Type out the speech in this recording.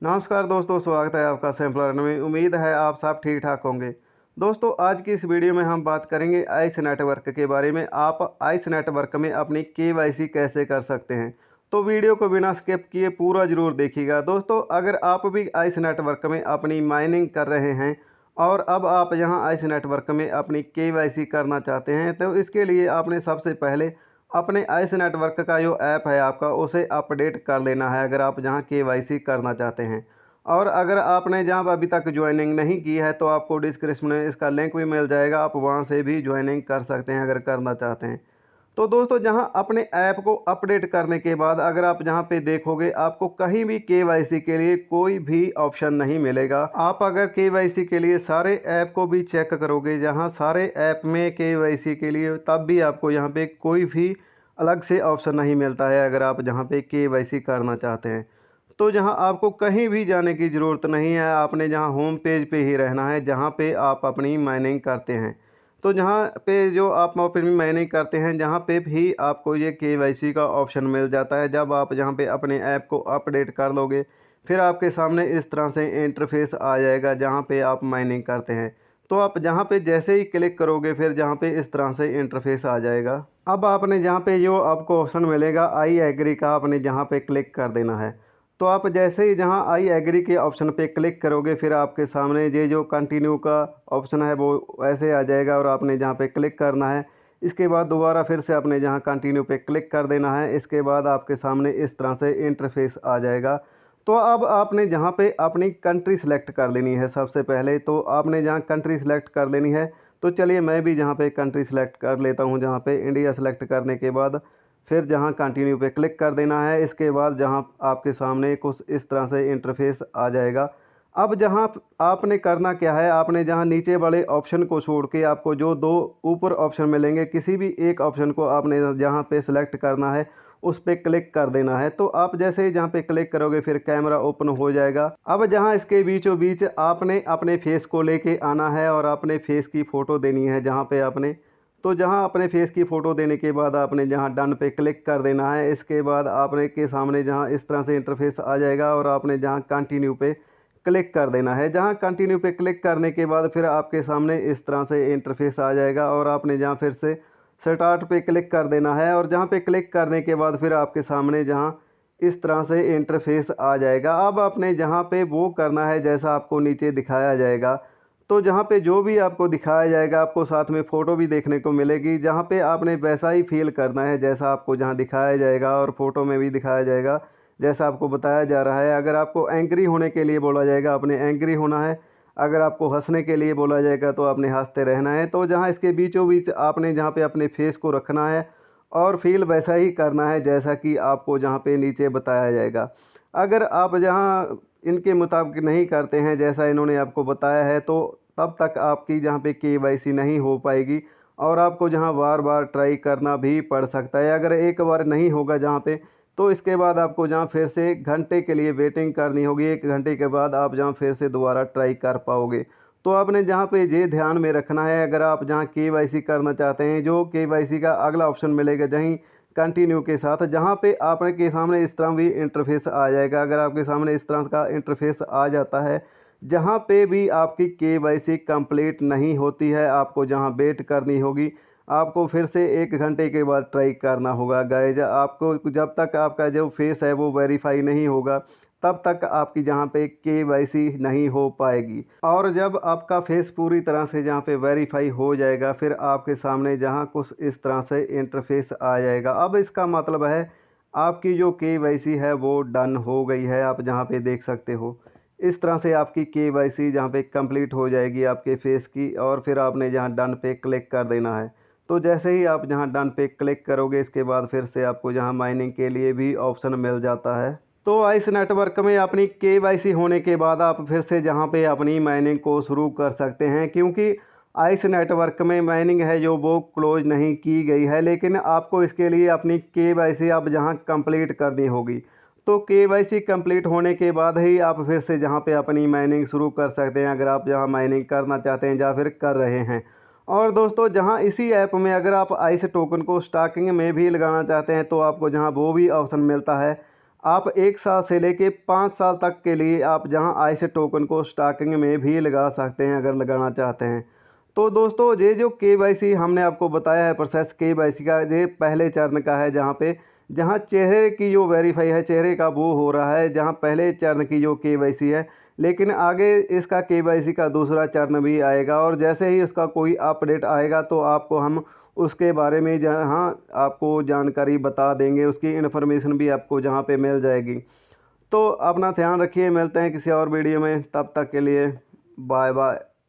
नमस्कार दोस्तों, स्वागत है आपका सैम्पल लर्नर में। उम्मीद है आप सब ठीक ठाक होंगे। दोस्तों, आज की इस वीडियो में हम बात करेंगे आइस नेटवर्क के बारे में। आप आइस नेटवर्क में अपनी केवाईसी कैसे कर सकते हैं, तो वीडियो को बिना स्किप किए पूरा ज़रूर देखिएगा। दोस्तों, अगर आप भी आइस नेटवर्क में अपनी माइनिंग कर रहे हैं और अब आप यहाँ आइस नेटवर्क में अपनी केवाईसी करना चाहते हैं, तो इसके लिए आपने सबसे पहले अपने आइस नेटवर्क का जो ऐप है आपका, उसे अपडेट कर लेना है अगर आप जहां केवाईसी करना चाहते हैं। और अगर आपने जहां अभी तक ज्वाइनिंग नहीं की है तो आपको डिस्क्रिप्शन में इसका लिंक भी मिल जाएगा, आप वहां से भी ज्वाइनिंग कर सकते हैं अगर करना चाहते हैं। तो दोस्तों, जहां अपने ऐप को अपडेट करने के बाद अगर आप जहां पे देखोगे, आपको कहीं भी केवाईसी के लिए कोई भी ऑप्शन नहीं मिलेगा। आप अगर केवाईसी के लिए सारे ऐप को भी चेक करोगे, जहां सारे ऐप में केवाईसी के लिए, तब भी आपको यहां पे कोई भी अलग से ऑप्शन नहीं मिलता है अगर आप जहां पे केवाईसी करना चाहते हैं। तो जहां आपको कहीं भी जाने की ज़रूरत नहीं है, आपने जहां होम पेज पे ही रहना है जहां पे आप अपनी माइनिंग करते हैं। तो जहाँ पे जो आप अपनी माइनिंग करते हैं, जहाँ पे भी आपको ये केवाईसी का ऑप्शन मिल जाता है। जब आप जहाँ पे अपने ऐप को अपडेट कर लोगे, फिर आपके सामने इस तरह से इंटरफेस आ जाएगा जहाँ पे आप माइनिंग करते हैं। तो आप जहाँ पे जैसे ही क्लिक करोगे, फिर जहाँ पे इस तरह से इंटरफेस आ जाएगा। अब आपने जहाँ पे जो आपको ऑप्शन मिलेगा आई एग्री का, आपने जहाँ पे क्लिक कर देना है। तो आप जैसे ही जहाँ आई एग्री के ऑप्शन पे क्लिक करोगे, फिर आपके सामने ये जो कंटिन्यू का ऑप्शन है वो ऐसे आ जाएगा और आपने जहाँ पे क्लिक करना है। इसके बाद दोबारा फिर से आपने जहाँ कंटिन्यू पे क्लिक कर देना है। इसके बाद आपके सामने इस तरह से इंटरफेस आ जाएगा। तो अब आपने जहाँ पे अपनी कंट्री सेलेक्ट कर लेनी है सबसे पहले। तो आपने जहाँ कंट्री सेलेक्ट कर लेनी है, तो चलिए मैं भी जहाँ पे कंट्री सेलेक्ट कर लेता हूँ। जहाँ पे इंडिया सेलेक्ट करने के बाद फिर जहाँ कंटिन्यू पे क्लिक कर देना है। इसके बाद जहाँ आपके सामने कुछ इस तरह से इंटरफेस आ जाएगा। अब जहाँ आपने करना क्या है, आपने जहाँ नीचे वाले ऑप्शन को छोड़ के आपको जो दो ऊपर ऑप्शन मिलेंगे, किसी भी एक ऑप्शन को आपने जहाँ पे सिलेक्ट करना है उस पर क्लिक कर देना है। तो आप जैसे ही जहाँ पे क्लिक करोगे, फिर कैमरा ओपन हो जाएगा। अब जहाँ इसके बीचों बीच आपने अपने फेस को लेके आना है और अपने फेस की फ़ोटो देनी है जहाँ पे आपने। तो जहाँ अपने फेस की फ़ोटो देने के बाद आपने जहाँ डन पे क्लिक कर देना है। इसके बाद आपने के सामने जहाँ इस तरह से इंटरफेस आ जाएगा और आपने जहाँ कंटिन्यू पे क्लिक कर देना है। जहाँ कंटिन्यू पे क्लिक करने के बाद फिर आपके सामने इस तरह से इंटरफेस आ जाएगा और आपने जहाँ फिर से स्टार्ट पे क्लिक कर देना है। और जहाँ पे क्लिक करने के बाद फिर आपके सामने जहाँ इस तरह से इंटरफेस आ जाएगा। अब आपने जहाँ पे वो करना है जैसा आपको नीचे दिखाया जाएगा। तो जहाँ पे जो भी आपको दिखाया जाएगा, आपको साथ में फ़ोटो भी देखने को मिलेगी। जहाँ पे आपने वैसा ही फ़ील करना है जैसा आपको जहाँ दिखाया जाएगा और फ़ोटो में भी दिखाया जाएगा जैसा आपको बताया जा रहा है। अगर आपको एंग्री होने के लिए बोला जाएगा, आपने एंग्री होना है। अगर आपको हंसने के लिए बोला जाएगा तो आपने हंसते रहना है। तो जहाँ इसके बीचों बीच आपने जहाँ पे अपने फेस को रखना है और फील वैसा ही करना है जैसा कि आपको जहाँ पे नीचे बताया जाएगा। अगर आप जहाँ इनके मुताबिक नहीं करते हैं जैसा इन्होंने आपको बताया है, तो तब तक आपकी जहाँ पे केवाईसी नहीं हो पाएगी और आपको जहाँ बार बार ट्राई करना भी पड़ सकता है। अगर एक बार नहीं होगा जहाँ पे, तो इसके बाद आपको जहाँ फिर से 1 घंटे के लिए वेटिंग करनी होगी। 1 घंटे के बाद आप जहाँ फिर से दोबारा ट्राई कर पाओगे। तो आपने जहाँ पे ये ध्यान में रखना है, अगर आप जहाँ केवाईसी करना चाहते हैं, जो केवाईसी का अगला ऑप्शन मिलेगा जहीं कंटिन्यू के साथ, जहाँ पे आपके सामने इस तरह भी इंटरफेस आ जाएगा। अगर आपके सामने इस तरह का इंटरफेस आ जाता है, जहाँ पे भी आपकी केवाईसी कंप्लीट नहीं होती है, आपको जहाँ वेट करनी होगी, आपको फिर से 1 घंटे के बाद ट्राई करना होगा गाइज। आपको जब तक आपका जो फेस है वो वेरीफाई नहीं होगा, तब तक आपकी जहाँ पे केवाईसी नहीं हो पाएगी। और जब आपका फेस पूरी तरह से जहाँ पे वेरीफाई हो जाएगा, फिर आपके सामने जहाँ कुछ इस तरह से इंटरफेस आ जाएगा। अब इसका मतलब है आपकी जो केवाईसी है वो डन हो गई है। आप जहाँ पे देख सकते हो, इस तरह से आपकी केवाईसी जहाँ पे कंप्लीट हो जाएगी आपके फेस की। और फिर आपने जहाँ डन पे क्लिक कर देना है। तो जैसे ही आप जहाँ डन पे क्लिक करोगे, इसके बाद फिर से आपको जहाँ माइनिंग के लिए भी ऑप्शन मिल जाता है। तो आइस नेटवर्क में अपनी केवाईसी होने के बाद आप फिर से जहाँ पे अपनी माइनिंग को शुरू कर सकते हैं, क्योंकि आइस नेटवर्क में माइनिंग है जो वो क्लोज नहीं की गई है। लेकिन आपको इसके लिए अपनी केवाईसी अब जहाँ कंप्लीट करनी होगी। तो केवाईसी कंप्लीट होने के बाद ही आप फिर से जहाँ पे अपनी माइनिंग शुरू कर सकते हैं, अगर आप जहाँ माइनिंग करना चाहते हैं या फिर कर रहे हैं। और दोस्तों, जहाँ इसी ऐप में अगर आप आइस टोकन को स्टाकिंग में भी लगाना चाहते हैं, तो आपको जहाँ वो भी ऑप्शन मिलता है। आप 1 साल से लेके 5 साल तक के लिए आप जहां आइस टोकन को स्टॉकिंग में भी लगा सकते हैं अगर लगाना चाहते हैं। तो दोस्तों ये जो केवाईसी हमने आपको बताया है प्रोसेस केवाईसी का, ये पहले चरण का है जहां चेहरे की जो वेरीफाई है, चेहरे का वो हो रहा है, जहां पहले चरण की जो केवाईसी है। लेकिन आगे इसका केवाईसी का दूसरा चरण भी आएगा और जैसे ही इसका कोई अपडेट आएगा तो आपको हम उसके बारे में जहाँ आपको जानकारी बता देंगे, उसकी इन्फॉर्मेशन भी आपको जहाँ पे मिल जाएगी। तो अपना ध्यान रखिए, मिलते हैं किसी और वीडियो में, तब तक के लिए बाय बाय।